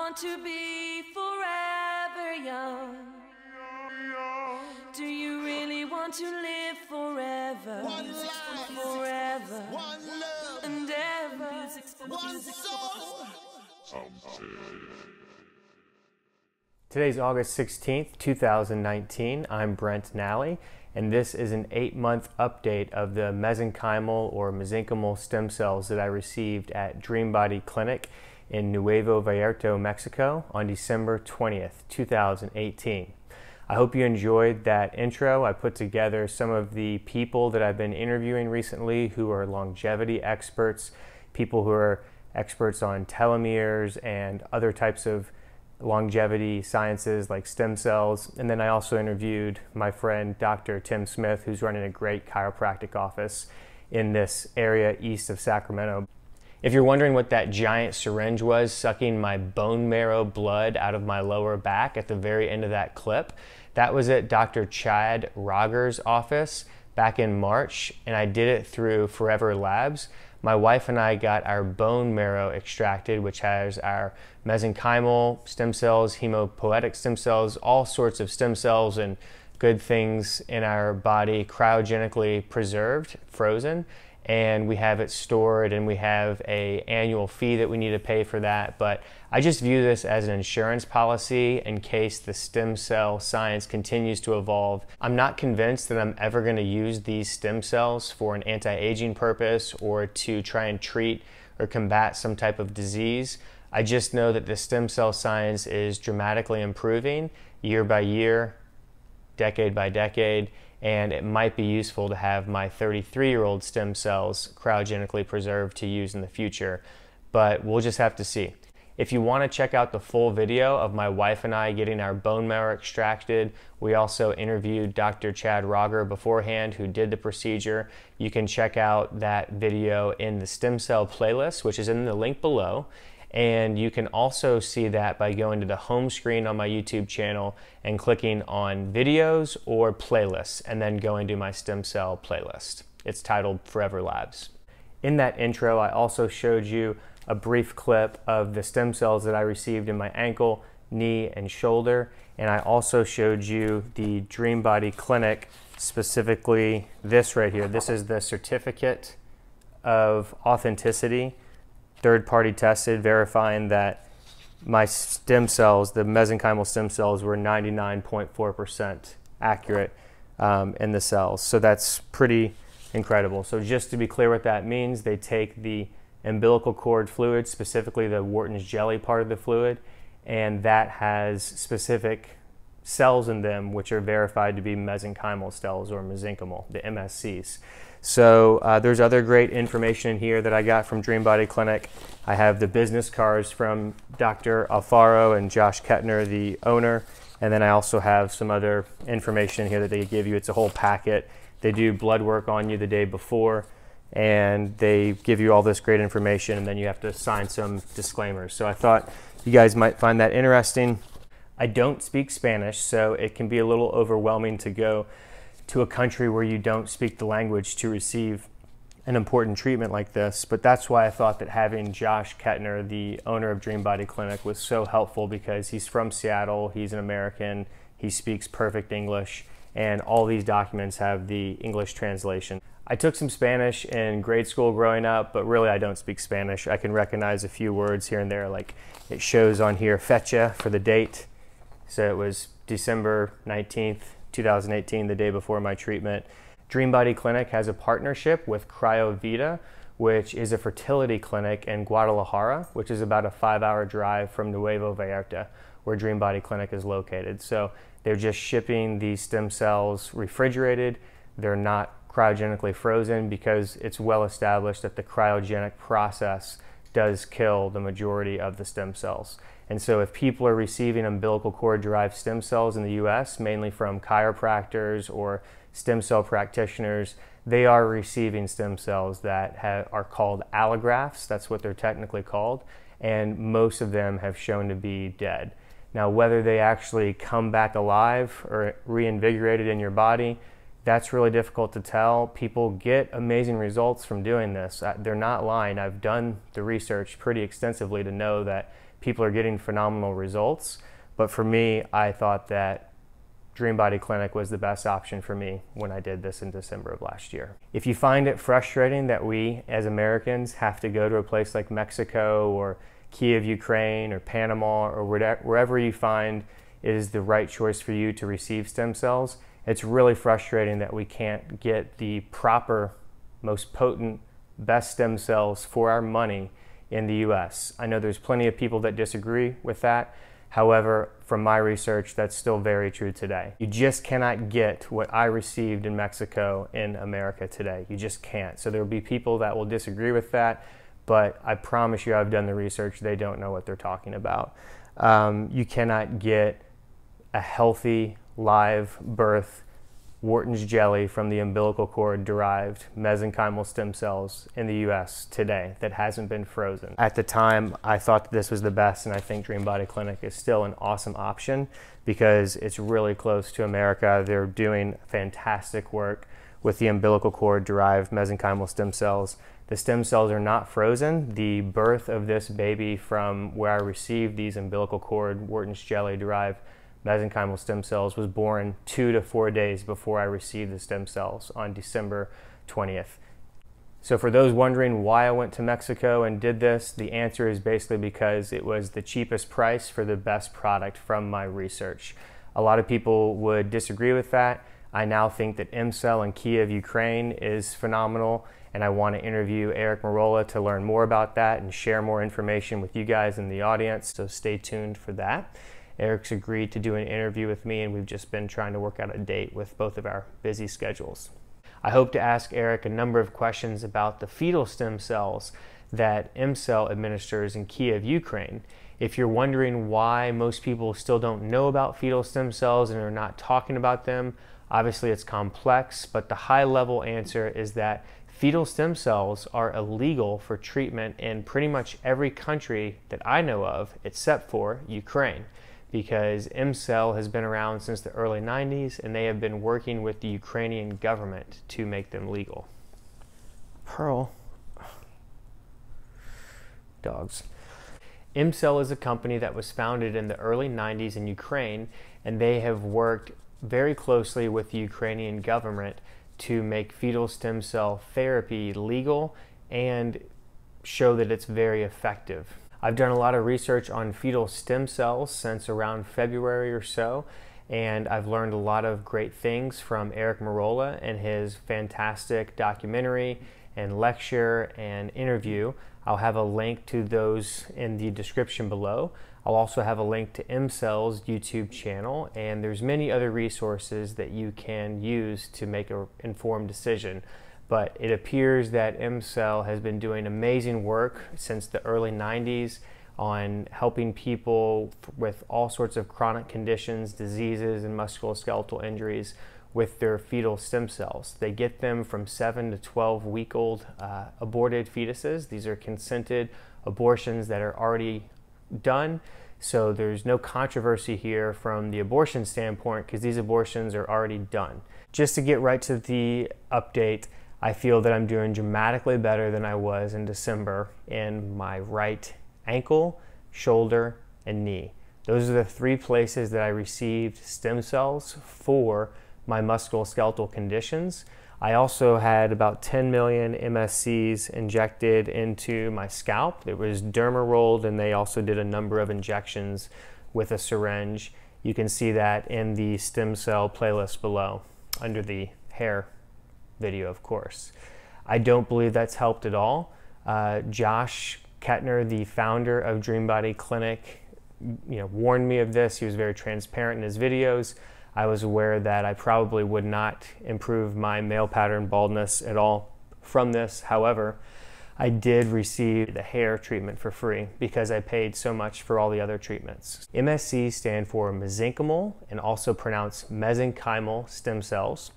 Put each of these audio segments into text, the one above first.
want to be forever young. Do you really want to live forever? One life, forever, one love, and ever. one soul. Today's August 16th, 2019. I'm BrentNally, and this is an 8-month update of the mesenchymal or mesenchymal stem cells that I received at DreamBody Clinic in Nuevo Vallarta, Mexico on December 20th, 2018. I hope you enjoyed that intro. I put together some of the people that I've been interviewing recently who are longevity experts, people who are experts on telomeres and other types of longevity sciences like stem cells. And then I also interviewed my friend Dr. Tim Smith, who's running a great chiropractic office in this area east of Sacramento. If you're wondering what that giant syringe was sucking my bone marrow blood out of my lower back at the very end of that clip, that was at Dr. Chad Roger's office back in March, and I did it through Forever Labs. My wife and I got our bone marrow extracted, which has our mesenchymal stem cells, hemopoietic stem cells, all sorts of stem cells and good things in our body cryogenically preserved, frozen, and we have it stored, and we have an annual fee that we need to pay for that. But I just view this as an insurance policy in case the stem cell science continues to evolve. I'm not convinced that I'm ever going to use these stem cells for an anti-aging purpose or to try and treat or combat some type of disease. I just know that the stem cell science is dramatically improving year by year, decade by decade, and it might be useful to have my 33-year-old stem cells cryogenically preserved to use in the future, but we'll just have to see. If you want to check out the full video of my wife and I getting our bone marrow extracted, we also interviewed Dr. Chad Roger beforehand, who did the procedure. You can check out that video in the stem cell playlist, which is in the link below. And you can also see that by going to the home screen on my YouTube channel and clicking on videos or playlists, and then going to my stem cell playlist. It's titled Forever Labs. In that intro, I also showed you a brief clip of the stem cells that I received in my ankle, knee, and shoulder. And I also showed you the DreamBody Clinic, specifically this right here. This is the certificate of authenticity, third-party tested, verifying that my stem cells, the mesenchymal stem cells, were 99.4% accurate in the cells. So that's pretty incredible. So just to be clear what that means, they take the umbilical cord fluid, specifically the Wharton's jelly part of the fluid, and that has specific cells in them which are verified to be mesenchymal cells or mesenchymal, the MSCs. So there's other great information in here that I got from DreamBody Clinic. I have the business cards from Dr. Alfaro and Josh Kettner, the owner, and then I also have some other information here that they give you. It's a whole packet. They do blood work on you the day before, and they give you all this great information, and then you have to sign some disclaimers. So I thought you guys might find that interesting. I don't speak Spanish, so it can be a little overwhelming to go to a country where you don't speak the language to receive an important treatment like this. But that's why I thought that having Josh Kettner, the owner of DreamBody Clinic, was so helpful, because he's from Seattle, he's an American, he speaks perfect English, and all these documents have the English translation. I took some Spanish in grade school growing up, but really I don't speak Spanish. I can recognize a few words here and there, like it shows on here fecha for the date. So it was December 19th, 2018, the day before my treatment. DreamBody Clinic has a partnership with CryoVida, which is a fertility clinic in Guadalajara, which is about a 5-hour drive from Nuevo Vallarta, where DreamBody Clinic is located. So they're just shipping these stem cells refrigerated. They're not cryogenically frozen, because it's well established that the cryogenic process does kill the majority of the stem cells. And so if people are receiving umbilical cord derived stem cells in the US, mainly from chiropractors or stem cell practitioners, they are receiving stem cells that are called allografts. That's what they're technically called. And most of them have shown to be dead. Now, whether they actually come back alive or reinvigorated in your body, that's really difficult to tell. People get amazing results from doing this. They're not lying. I've done the research pretty extensively to know that people are getting phenomenal results. But for me, I thought that Dream Body Clinic was the best option for me when I did this in December of last year. If you find it frustrating that we as Americans have to go to a place like Mexico or Kiev, Ukraine, or Panama, or wherever you find it is the right choice for you to receive stem cells, it's really frustrating that we can't get the proper, most potent, best stem cells for our money in the US. I know there's plenty of people that disagree with that. However, from my research, that's still very true today. You just cannot get what I received in Mexico in America today. You just can't. So there will be people that will disagree with that, but I promise you I've done the research. They don't know what they're talking about. You cannot get a healthy, live birth Wharton's jelly from the umbilical cord derived mesenchymal stem cells in the US today that hasn't been frozen. At the time, I thought that this was the best, and I think Dream Body Clinic is still an awesome option because it's really close to America. They're doing fantastic work with the umbilical cord derived mesenchymal stem cells. The stem cells are not frozen. The birth of this baby from where I received these umbilical cord Wharton's jelly derived mesenchymal stem cells was born 2 to 4 days before I received the stem cells on December 20th. So for those wondering why I went to Mexico and did this, the answer is basically because it was the cheapest price for the best product from my research. A lot of people would disagree with that. I now think that EmCell in Kiev, Ukraine is phenomenal, and I want to interview Eric Merola to learn more about that and share more information with you guys in the audience, so stay tuned for that. Eric's agreed to do an interview with me, and we've just been trying to work out a date with both of our busy schedules. I hope to ask Eric a number of questions about the fetal stem cells that EmCell administers in Kiev, Ukraine. If you're wondering why most people still don't know about fetal stem cells and are not talking about them, obviously it's complex, but the high-level answer is that fetal stem cells are illegal for treatment in pretty much every country that I know of except for Ukraine, because EmCell has been around since the early 90s and they have been working with the Ukrainian government to make them legal. Pearl. Dogs. EmCell is a company that was founded in the early 90s in Ukraine, and they have worked very closely with the Ukrainian government to make fetal stem cell therapy legal and show that it's very effective. I've done a lot of research on fetal stem cells since around February or so, and I've learned a lot of great things from Eric Merola and his fantastic documentary and lecture and interview. I'll have a link to those in the description below. I'll also have a link to EmCell's YouTube channel, and there's many other resources that you can use to make an informed decision. But it appears that EmCell has been doing amazing work since the early 90s on helping people with all sorts of chronic conditions, diseases, and musculoskeletal injuries with their fetal stem cells. They get them from 7 to 12-week-old aborted fetuses. These are consented abortions that are already done. So there's no controversy here from the abortion standpoint because these abortions are already done. Just to get right to the update, I feel that I'm doing dramatically better than I was in December in my right ankle, shoulder, and knee. Those are the 3 places that I received stem cells for my musculoskeletal conditions. I also had about 10 million MSCs injected into my scalp. It was derma rolled, and they also did a number of injections with a syringe. You can see that in the stem cell playlist below under the hair video, of course. I don't believe that's helped at all. Josh Kettner, the founder of Dream Body Clinic, warned me of this. He was very transparent in his videos. I was aware that I probably would not improve my male pattern baldness at all from this. However, I did receive the hair treatment for free because I paid so much for all the other treatments. MSCs stand for mesenchymal and also pronounced mesenchymal stem cells.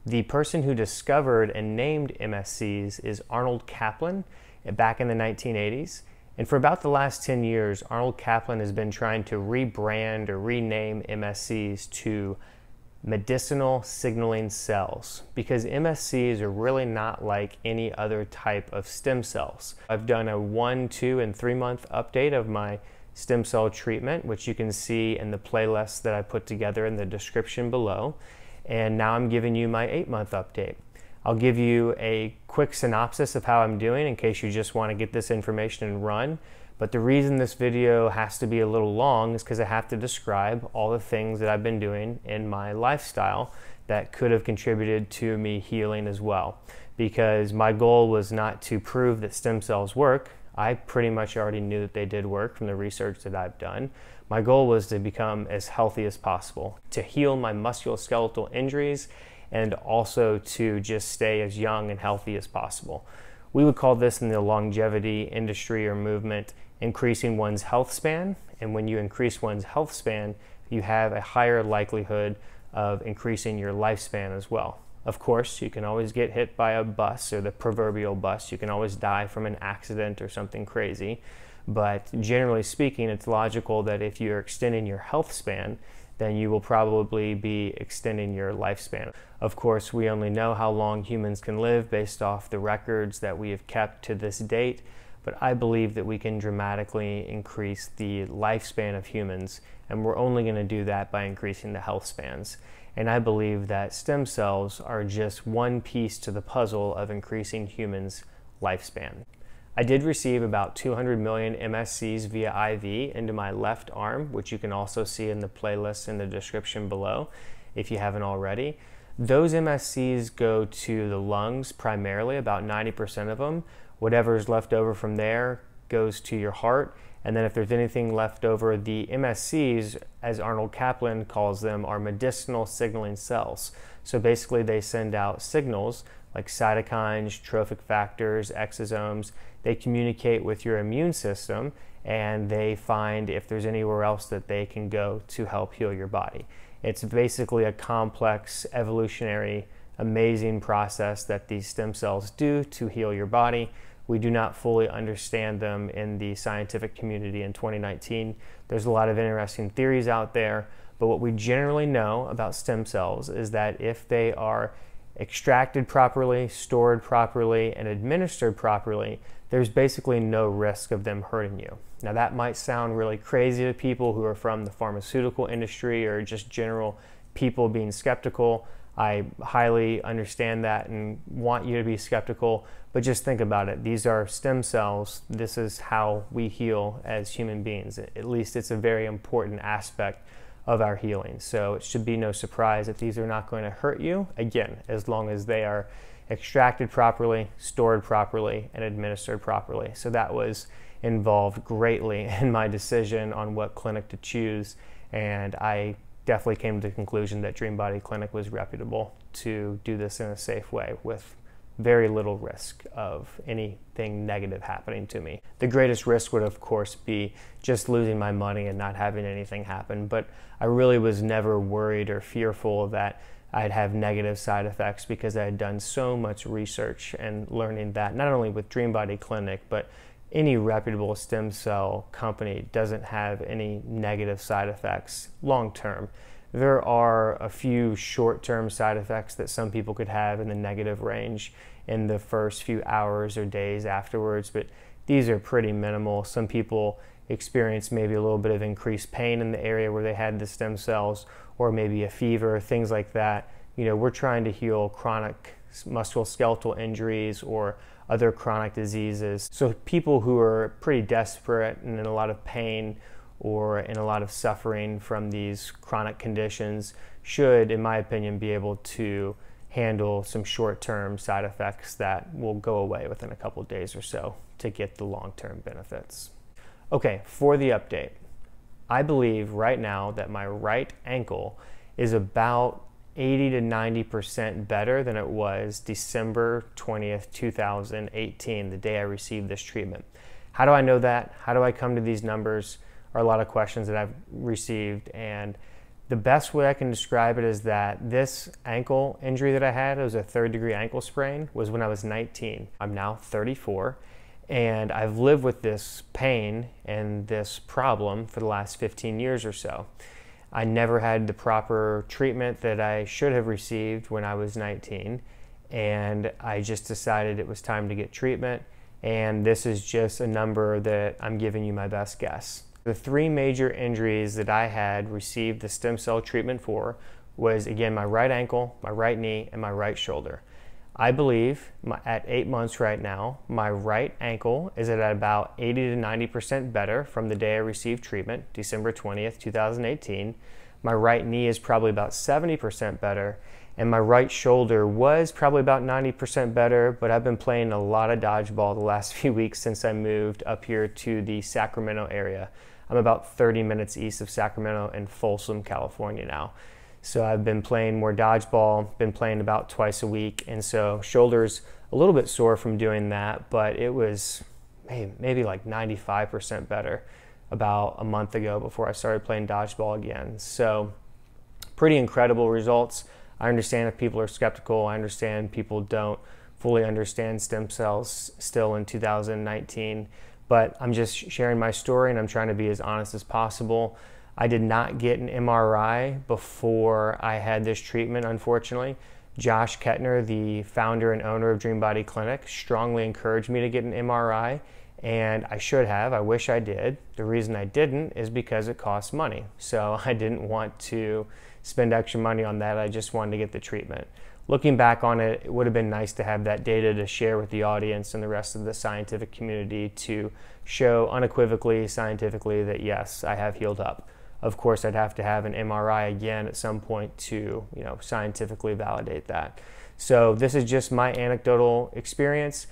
The person who discovered and named MSCs is Arnold Caplan back in the 1980s. And for about the last 10 years, Arnold Caplan has been trying to rebrand or rename MSCs to medicinal signaling cells because MSCs are really not like any other type of stem cells. I've done a 1, 2, and 3 month update of my stem cell treatment, which you can see in the playlist that I put together in the description below. And now I'm giving you my 8-month update. I'll give you a quick synopsis of how I'm doing in case you just want to get this information and run. But the reason this video has to be a little long is because I have to describe all the things that I've been doing in my lifestyle that could have contributed to me healing as well. Because my goal was not to prove that stem cells work. I pretty much already knew that they did work from the research that I've done. My goal was to become as healthy as possible, to heal my musculoskeletal injuries, and also to just stay as young and healthy as possible. We would call this in the longevity industry or movement increasing one's health span. And when you increase one's health span, you have a higher likelihood of increasing your lifespan as well. Of course, you can always get hit by a bus, or the proverbial bus. You can always die from an accident or something crazy. But generally speaking, it's logical that if you're extending your health span, then you will probably be extending your lifespan. Of course, we only know how long humans can live based off the records that we have kept to this date, but I believe that we can dramatically increase the lifespan of humans, and we're only going to do that by increasing the health spans. And I believe that stem cells are just one piece to the puzzle of increasing humans' lifespan. I did receive about 200 million MSCs via IV into my left arm, which you can also see in the playlist in the description below if you haven't already. Those MSCs go to the lungs primarily, about 90% of them. Whatever's left over from there goes to your heart. And then if there's anything left over, the MSCs, as Arnold Caplan calls them, are medicinal signaling cells. So basically they send out signals like cytokines, trophic factors, exosomes. They communicate with your immune system, and they find if there's anywhere else that they can go to help heal your body. It's basically a complex, evolutionary, amazing process that these stem cells do to heal your body. We do not fully understand them in the scientific community in 2019. There's a lot of interesting theories out there, but what we generally know about stem cells is that if they are extracted properly, stored properly, and administered properly, there's basically no risk of them hurting you. Now that might sound really crazy to people who are from the pharmaceutical industry or just general people being skeptical. I highly understand that and want you to be skeptical, but just think about it. These are stem cells. This is how we heal as human beings. At least it's a very important aspect of our healing. So it should be no surprise that these are not going to hurt you, again, as long as they are extracted properly, stored properly, and administered properly. So that was involved greatly in my decision on what clinic to choose, and I definitely came to the conclusion that Dream Body Clinic was reputable to do this in a safe way with very little risk of anything negative happening to me. The greatest risk would of course be just losing my money and not having anything happen, but I really was never worried or fearful that I'd have negative side effects because I had done so much research and learning that not only with Dream Body Clinic, but any reputable stem cell company doesn't have any negative side effects long term. There are a few short-term side effects that some people could have in the negative range in the first few hours or days afterwards, but these are pretty minimal. Some people experience maybe a little bit of increased pain in the area where they had the stem cells, or maybe a fever, things like that. You know, we're trying to heal chronic musculoskeletal injuries or other chronic diseases. So people who are pretty desperate and in a lot of pain or in a lot of suffering from these chronic conditions should, in my opinion, be able to handle some short-term side effects that will go away within a couple of days or so to get the long-term benefits. Okay, for the update. I believe right now that my right ankle is about 80 to 90% better than it was December 20th, 2018, the day I received this treatment. How do I know that? How do I come to these numbers? Are a lot of questions that I've received, and the best way I can describe it is that this ankle injury that I had, it was a 3rd-degree ankle sprain, was when I was 19. I'm now 34, and I've lived with this pain and this problem for the last 15 years or so. I never had the proper treatment that I should have received when I was 19, and I just decided it was time to get treatment, and this is just a number that I'm giving you my best guess. The three major injuries that I had received the stem cell treatment for was, again, my right ankle, my right knee, and my right shoulder. I believe at 8 months right now, my right ankle is at about 80 to 90% better from the day I received treatment, December 20th, 2018. My right knee is probably about 70% better, and my right shoulder was probably about 90% better, but I've been playing a lot of dodgeball the last few weeks since I moved up here to the Sacramento area. I'm about 30 minutes east of Sacramento in Folsom, California now. So I've been playing more dodgeball, been playing about twice a week, and so shoulders a little bit sore from doing that, but it was maybe like 95% better about a month ago before I started playing dodgeball again. So pretty incredible results. I understand if people are skeptical. I understand people don't fully understand stem cells still in 2019, but I'm just sharing my story and I'm trying to be as honest as possible. I did not get an MRI before I had this treatment, unfortunately. Josh Kettner, the founder and owner of Dream Body Clinic, strongly encouraged me to get an MRI, and I should have. I wish I did. The reason I didn't is because it costs money. So I didn't want to spend extra money on that. I just wanted to get the treatment. Looking back on it, it would have been nice to have that data to share with the audience and the rest of the scientific community to show unequivocally, scientifically, that yes, I have healed up. Of course, I'd have to have an MRI again at some point to, scientifically validate that. So this is just my anecdotal experience.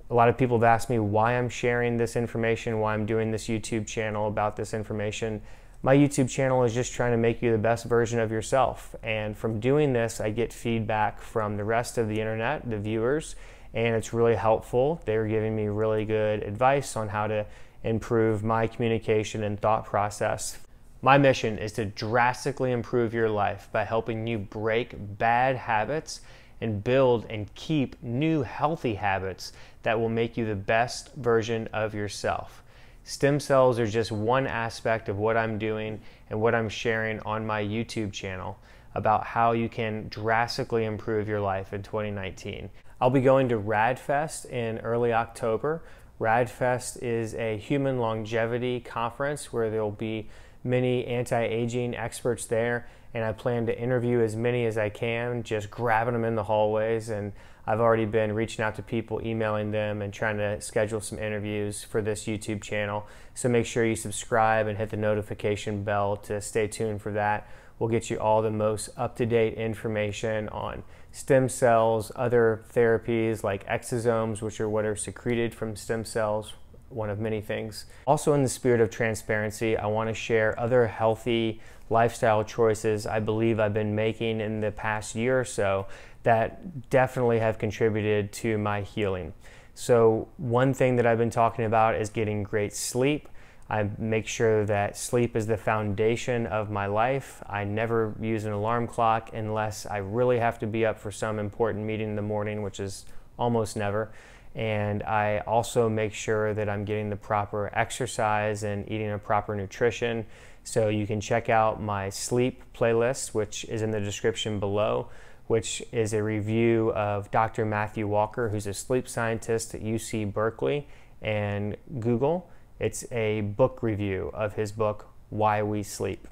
A lot of people have asked me why I'm sharing this information, why I'm doing this YouTube channel about this information. My YouTube channel is just trying to make you the best version of yourself. And from doing this, I get feedback from the rest of the internet, the viewers, and it's really helpful. They're giving me really good advice on how to improve my communication and thought process. My mission is to drastically improve your life by helping you break bad habits and build and keep new healthy habits that will make you the best version of yourself. Stem cells are just one aspect of what I'm doing and what I'm sharing on my YouTube channel about how you can drastically improve your life in 2019. I'll be going to RAADfest in early October. RAADfest is a human longevity conference where there'll be many anti-aging experts there, and I plan to interview as many as I can, just grabbing them in the hallways. And I've already been reaching out to people, emailing them, and trying to schedule some interviews for this YouTube channel. So make sure you subscribe and hit the notification bell to stay tuned for that. We'll get you all the most up-to-date information on stem cells, other therapies like exosomes, which are what are secreted from stem cells, one of many things. Also, in the spirit of transparency, I want to share other healthy lifestyle choices I believe I've been making in the past year or so that definitely have contributed to my healing. So one thing that I've been talking about is getting great sleep. I make sure that sleep is the foundation of my life. I never use an alarm clock unless I really have to be up for some important meeting in the morning, which is almost never. And I also make sure that I'm getting the proper exercise and eating a proper nutrition. So you can check out my sleep playlist, which is in the description below, which is a review of Dr. Matthew Walker, who's a sleep scientist at UC Berkeley and Google. It's a book review of his book, Why We Sleep.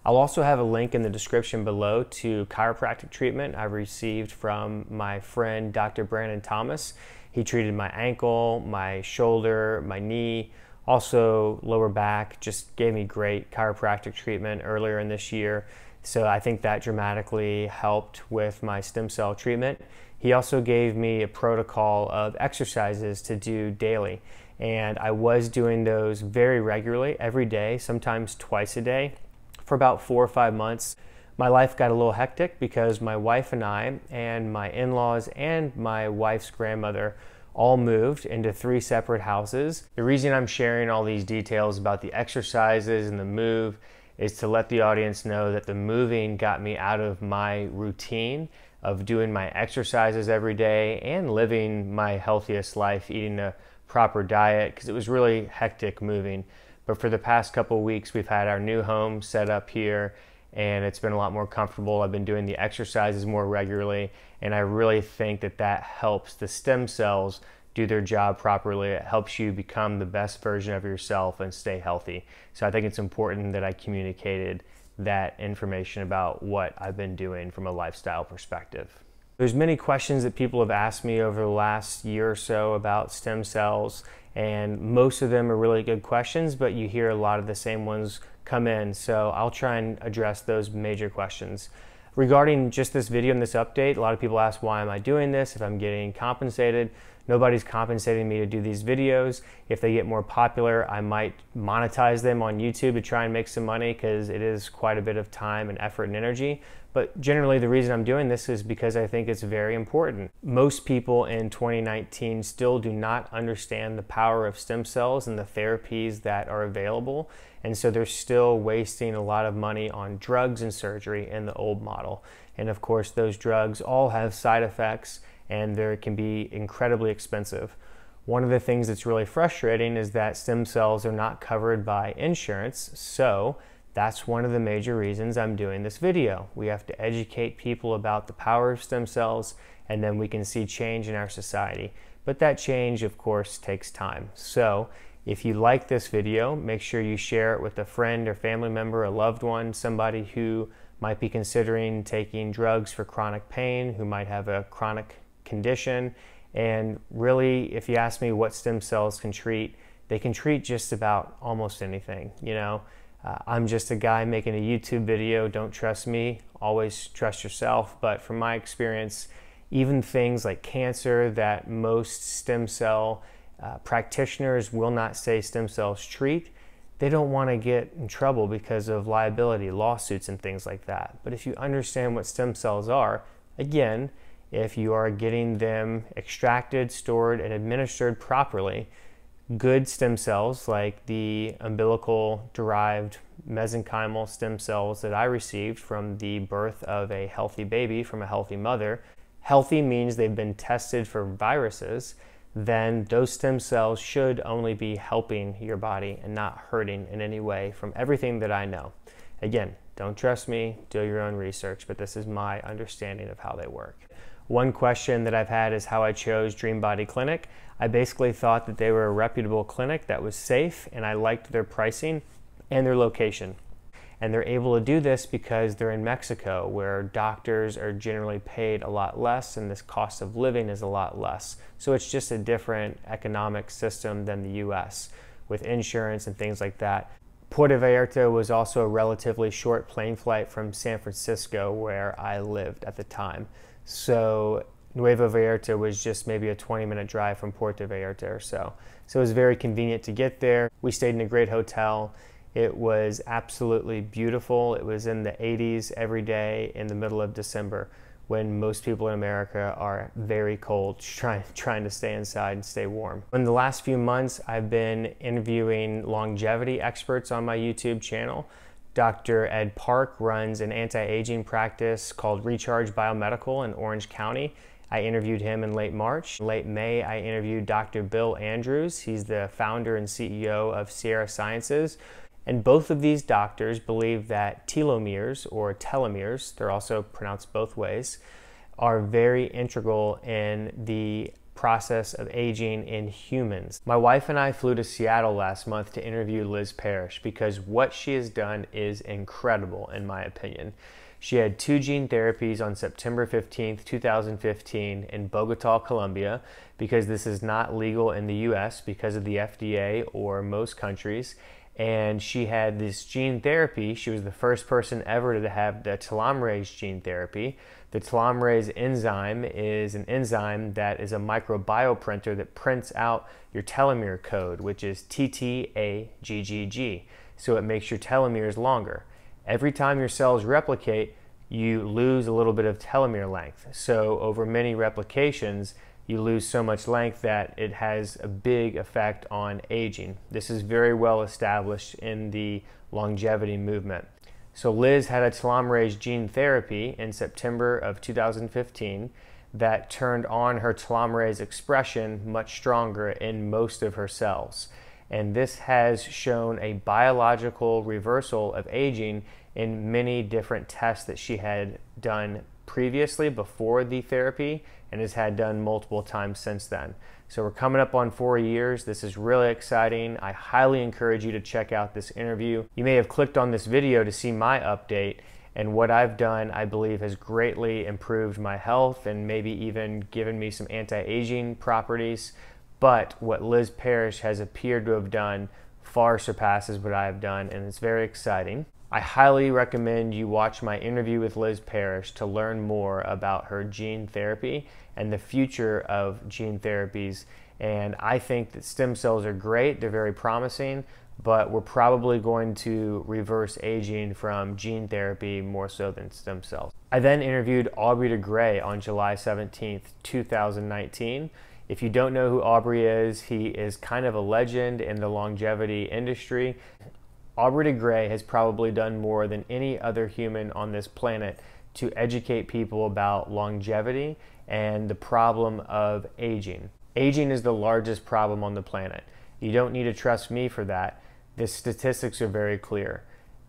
I'll also have a link in the description below to chiropractic treatment I've received from my friend Dr. Brandon Thomas. He treated my ankle, my shoulder, my knee, also lower back, just gave me great chiropractic treatment earlier in this year. So I think that dramatically helped with my stem cell treatment. He also gave me a protocol of exercises to do daily. And I was doing those very regularly, every day, sometimes twice a day, for about 4 or 5 months. My life got a little hectic because my wife and I and my in-laws and my wife's grandmother all moved into 3 separate houses. The reason I'm sharing all these details about the exercises and the move is to let the audience know that the moving got me out of my routine of doing my exercises every day and living my healthiest life, eating a proper diet, because it was really hectic moving. But for the past couple of weeks, we've had our new home set up here, and it's been a lot more comfortable. I've been doing the exercises more regularly, and I really think that that helps the stem cells do their job properly. It helps you become the best version of yourself and stay healthy. So I think it's important that I communicated that information about what I've been doing from a lifestyle perspective. There's many questions that people have asked me over the last year or so about stem cells, and most of them are really good questions, but you hear a lot of the same ones come in. So I'll try and address those major questions. Regarding just this video and this update, a lot of people ask, why am I doing this? If I'm getting compensated. Nobody's compensating me to do these videos. If they get more popular, I might monetize them on YouTube to try and make some money, because it is quite a bit of time and effort and energy. But generally the reason I'm doing this is because I think it's very important. Most people in 2019 still do not understand the power of stem cells and the therapies that are available. And so they're still wasting a lot of money on drugs and surgery in the old model. And of course, those drugs all have side effects, and they can be incredibly expensive. One of the things that's really frustrating is that stem cells are not covered by insurance. So that's one of the major reasons I'm doing this video. We have to educate people about the power of stem cells, and then we can see change in our society. But that change, of course, takes time. So if you like this video, make sure you share it with a friend or family member, a loved one, somebody who might be considering taking drugs for chronic pain, who might have a chronic condition. And really, if you ask me what stem cells can treat, they can treat just about almost anything. I'm just a guy making a YouTube video. Don't trust me, always trust yourself. But from my experience, even things like cancer that most stem cell practitioners will not say stem cells treat, they don't want to get in trouble because of liability, lawsuits and things like that. But if you understand what stem cells are, again, if you are getting them extracted, stored, and administered properly, good stem cells like the umbilical derived mesenchymal stem cells that I received from the birth of a healthy baby from a healthy mother. Healthy means they've been tested for viruses. Then those stem cells should only be helping your body and not hurting in any way, from everything that I know. Again, don't trust me, do your own research, but this is my understanding of how they work. One question that I've had is how I chose Dream Body Clinic. I basically thought that they were a reputable clinic that was safe, and I liked their pricing and their location. And they're able to do this because they're in Mexico, where doctors are generally paid a lot less and this cost of living is a lot less. So it's just a different economic system than the US with insurance and things like that. Puerto Vallarta was also a relatively short plane flight from San Francisco, where I lived at the time. So Nuevo Vallarta was just maybe a 20-minute drive from Puerto Vallarta or so. So it was very convenient to get there. We stayed in a great hotel. It was absolutely beautiful. It was in the 80s every day in the middle of December, when most people in America are very cold, trying to stay inside and stay warm. In the last few months, I've been interviewing longevity experts on my YouTube channel. Dr. Ed Park runs an anti-aging practice called Recharge Biomedical in Orange County. I interviewed him in late March. In late May, I interviewed Dr. Bill Andrews. He's the founder and CEO of Sierra Sciences. And both of these doctors believe that telomeres, or telomeres, they're also pronounced both ways, are very integral in the process of aging in humans. My wife and I flew to Seattle last month to interview Liz Parrish because what she has done is incredible, in my opinion. She had 2 gene therapies on September 15th, 2015 in Bogota, Colombia, because this is not legal in the US because of the FDA or most countries. And she had this gene therapy. She was the first person ever to have the telomerase gene therapy. The telomerase enzyme is an enzyme that is a microbioprinter that prints out your telomere code, which is TTAGGG. So it makes your telomeres longer. Every time your cells replicate, you lose a little bit of telomere length. So over many replications, you lose so much length that it has a big effect on aging. This is very well established in the longevity movement. So Liz had a telomerase gene therapy in September of 2015 that turned on her telomerase expression much stronger in most of her cells. And this has shown a biological reversal of aging in many different tests that she had done previously before the therapy and has had done multiple times since then. So we're coming up on 4 years. This is really exciting. I highly encourage you to check out this interview. You may have clicked on this video to see my update, and what I've done, I believe, has greatly improved my health and maybe even given me some anti-aging properties. But what Liz Parrish has appeared to have done far surpasses what I have done, and it's very exciting. I highly recommend you watch my interview with Liz Parrish to learn more about her gene therapy and the future of gene therapies. And I think that stem cells are great, they're very promising, but we're probably going to reverse aging from gene therapy more so than stem cells. I then interviewed Aubrey de Grey on July 17th, 2019. If you don't know who Aubrey is, he is kind of a legend in the longevity industry. Aubrey de Grey has probably done more than any other human on this planet to educate people about longevity and the problem of aging. Aging is the largest problem on the planet. You don't need to trust me for that. The statistics are very clear.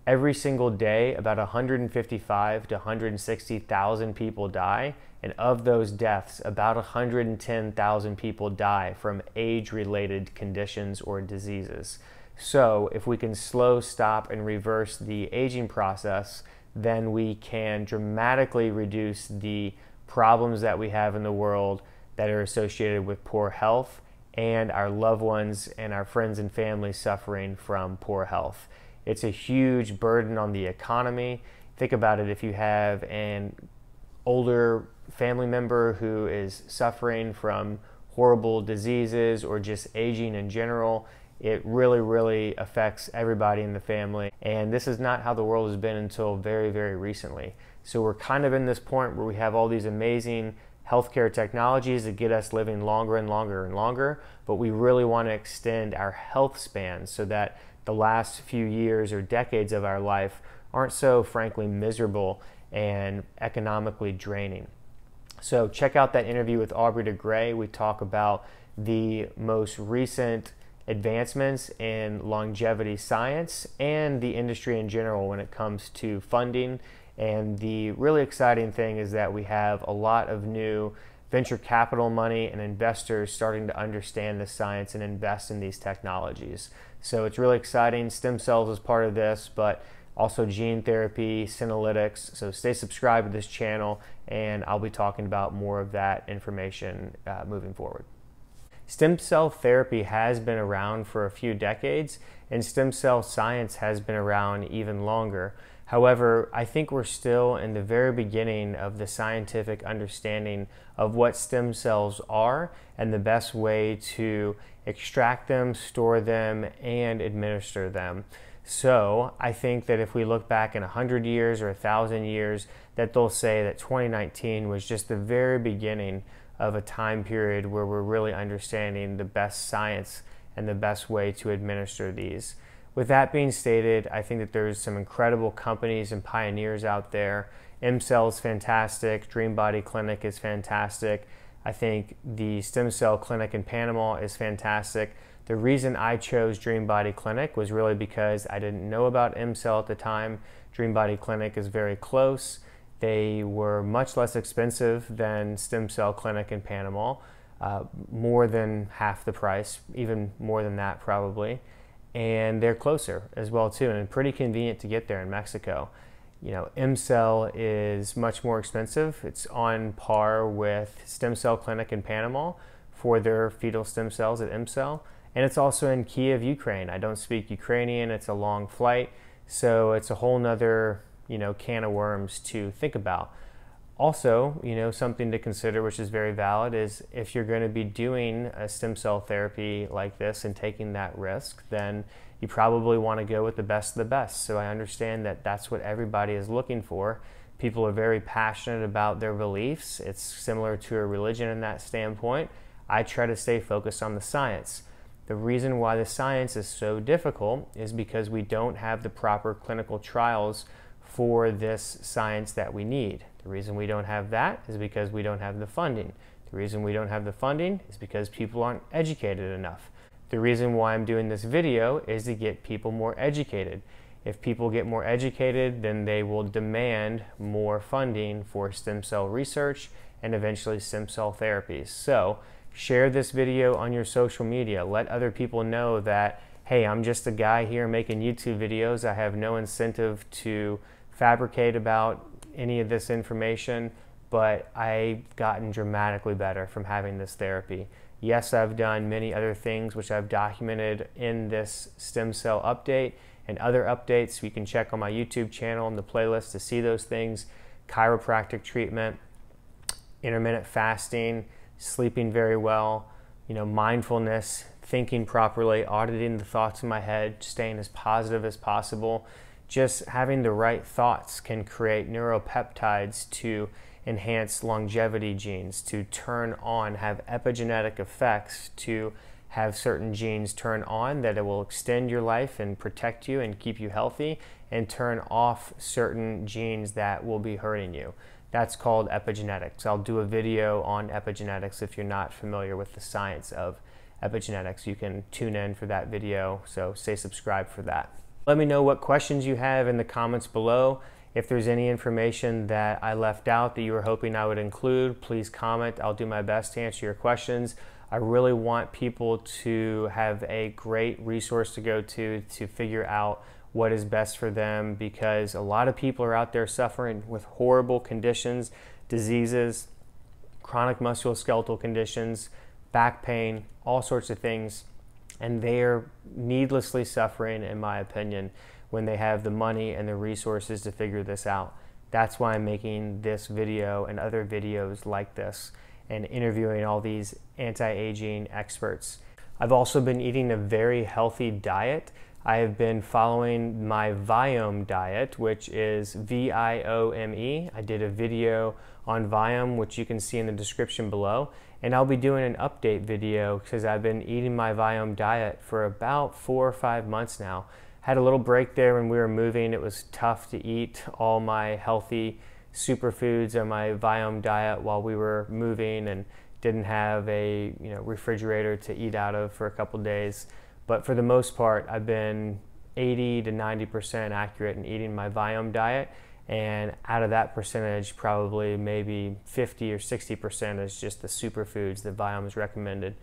Every single day, about 155 to 160,000 people die, and of those deaths, about 110,000 people die from age-related conditions or diseases. So if we can slow, stop, and reverse the aging process, then we can dramatically reduce the problems that we have in the world that are associated with poor health and our loved ones and our friends and family suffering from poor health. It's a huge burden on the economy. Think about it, if you have an older family member who is suffering from horrible diseases or just aging in general, it really affects everybody in the family. And this is not how the world has been until very, very recently. So we're kind of in this point where we have all these amazing healthcare technologies that get us living longer and longer and longer, but we really want to extend our health span so that the last few years or decades of our life aren't so frankly miserable and economically draining. So check out that interview with Aubrey de Grey. We talk about the most recent advancements in longevity science and the industry in general when it comes to funding. And the really exciting thing is that we have a lot of new venture capital money and investors starting to understand the science and invest in these technologies. So it's really exciting. Stem cells is part of this, but also gene therapy, senolytics. So stay subscribed to this channel, and I'll be talking about more of that information moving forward. Stem cell therapy has been around for a few decades, and stem cell science has been around even longer. However, I think we're still in the very beginning of the scientific understanding of what stem cells are and the best way to extract them, store them, and administer them. So I think that if we look back in 100 years or 1,000 years, that they'll say that 2019 was just the very beginning of a time period where we're really understanding the best science and the best way to administer these. With that being stated, I think that there's some incredible companies and pioneers out there. EmCell is fantastic. Dream Body Clinic is fantastic. I think the stem cell clinic in Panama is fantastic. The reason I chose Dream Body Clinic was really because I didn't know about EmCell at the time. Dream Body Clinic is very close. They were much less expensive than Stem Cell Clinic in Panama, more than half the price, even more than that probably. And they're closer as well too, and pretty convenient to get there in Mexico. You know, EmCell is much more expensive. It's on par with Stem Cell Clinic in Panama for their fetal stem cells at EmCell. And it's also in Kiev, Ukraine. I don't speak Ukrainian, it's a long flight, so it's a whole nother, can of worms to think about. Also, something to consider, which is very valid, is if you're going to be doing a stem cell therapy like this and taking that risk, then you probably want to go with the best of the best. So I understand that that's what everybody is looking for. People are very passionate about their beliefs. It's similar to a religion in that standpoint. I try to stay focused on the science. The reason why the science is so difficult is because we don't have the proper clinical trials for this science that we need. The reason we don't have that is because we don't have the funding. The reason we don't have the funding is because people aren't educated enough. The reason why I'm doing this video is to get people more educated. If people get more educated, then they will demand more funding for stem cell research and eventually stem cell therapies. So share this video on your social media. Let other people know that, hey, I'm just a guy here making YouTube videos. I have no incentive to fabricate about any of this information, but I've gotten dramatically better from having this therapy. Yes, I've done many other things which I've documented in this stem cell update and other updates. You can check on my YouTube channel and the playlist to see those things. Chiropractic treatment, intermittent fasting, sleeping very well, mindfulness, thinking properly, auditing the thoughts in my head, staying as positive as possible. Just having the right thoughts can create neuropeptides to enhance longevity genes, to turn on, have epigenetic effects, to have certain genes turn on that it will extend your life and protect you and keep you healthy, and turn off certain genes that will be hurting you. That's called epigenetics. I'll do a video on epigenetics if you're not familiar with the science of epigenetics. You can tune in for that video, so stay subscribed for that. Let me know what questions you have in the comments below. If there's any information that I left out that you were hoping I would include, please comment. I'll do my best to answer your questions. I really want people to have a great resource to go to figure out what is best for them, because a lot of people are out there suffering with horrible conditions, diseases, chronic musculoskeletal conditions, back pain, all sorts of things, and they are needlessly suffering, in my opinion, when they have the money and the resources to figure this out. That's why I'm making this video and other videos like this and interviewing all these anti-aging experts. I've also been eating a very healthy diet. I have been following my Viome diet, which is Viome. I did a video on Viome, which you can see in the description below. And I'll be doing an update video because I've been eating my Viome diet for about 4 or 5 months now. Had a little break there when we were moving. It was tough to eat all my healthy superfoods on my Viome diet while we were moving and didn't have a refrigerator to eat out of for a couple days. But for the most part, I've been 80 to 90% accurate in eating my Viome diet, and out of that percentage, probably maybe 50 or 60% is just the superfoods that Viome has recommended.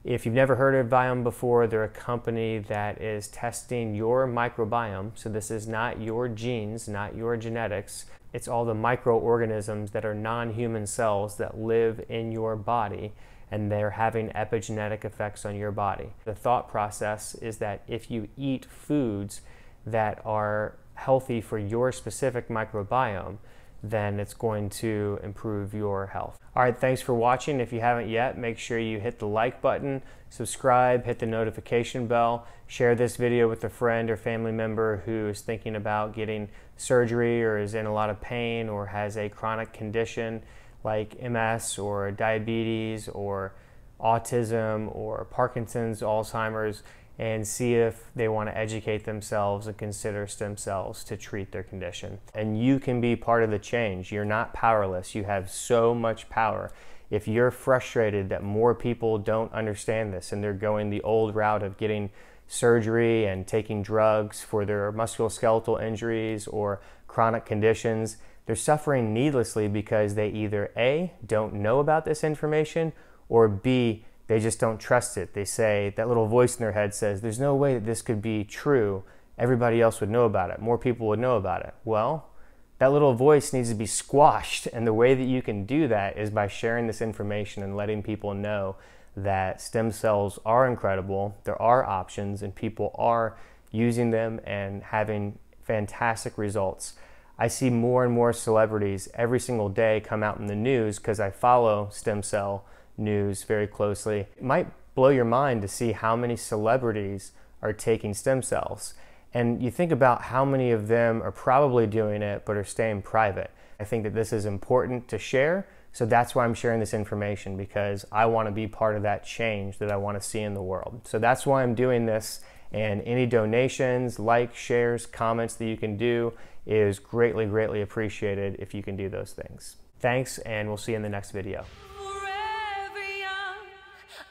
If you've never heard of Viome before, they're a company that is testing your microbiome. So this is not your genes, not your genetics. It's all the microorganisms that are non-human cells that live in your body, and they're having epigenetic effects on your body. The thought process is that if you eat foods that are healthy for your specific microbiome, then it's going to improve your health. All right, thanks for watching. If you haven't yet, make sure you hit the like button, subscribe, hit the notification bell, share this video with a friend or family member who is thinking about getting surgery or is in a lot of pain or has a chronic condition like MS or diabetes or autism or Parkinson's, Alzheimer's, and see if they want to educate themselves and consider stem cells to treat their condition. And you can be part of the change. You're not powerless. You have so much power. If you're frustrated that more people don't understand this and they're going the old route of getting surgery and taking drugs for their musculoskeletal injuries or chronic conditions, they're suffering needlessly because they either A, don't know about this information, or B, they just don't trust it. They say, that little voice in their head says, there's no way that this could be true. Everybody else would know about it. More people would know about it. Well, that little voice needs to be squashed. And the way that you can do that is by sharing this information and letting people know that stem cells are incredible. There are options and people are using them and having fantastic results. I see more and more celebrities every single day come out in the news because I follow stem cell news very closely. It might blow your mind to see how many celebrities are taking stem cells. And you think about how many of them are probably doing it but are staying private. I think that this is important to share, so that's why I'm sharing this information, because I want to be part of that change that I want to see in the world. So that's why I'm doing this, and any donations, likes, shares, comments that you can do is greatly, greatly appreciated if you can do those things. Thanks, and we'll see you in the next video.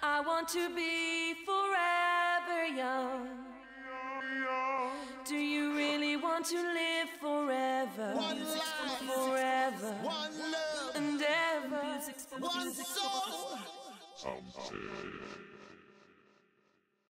I want to be forever young. Do you really Untitled.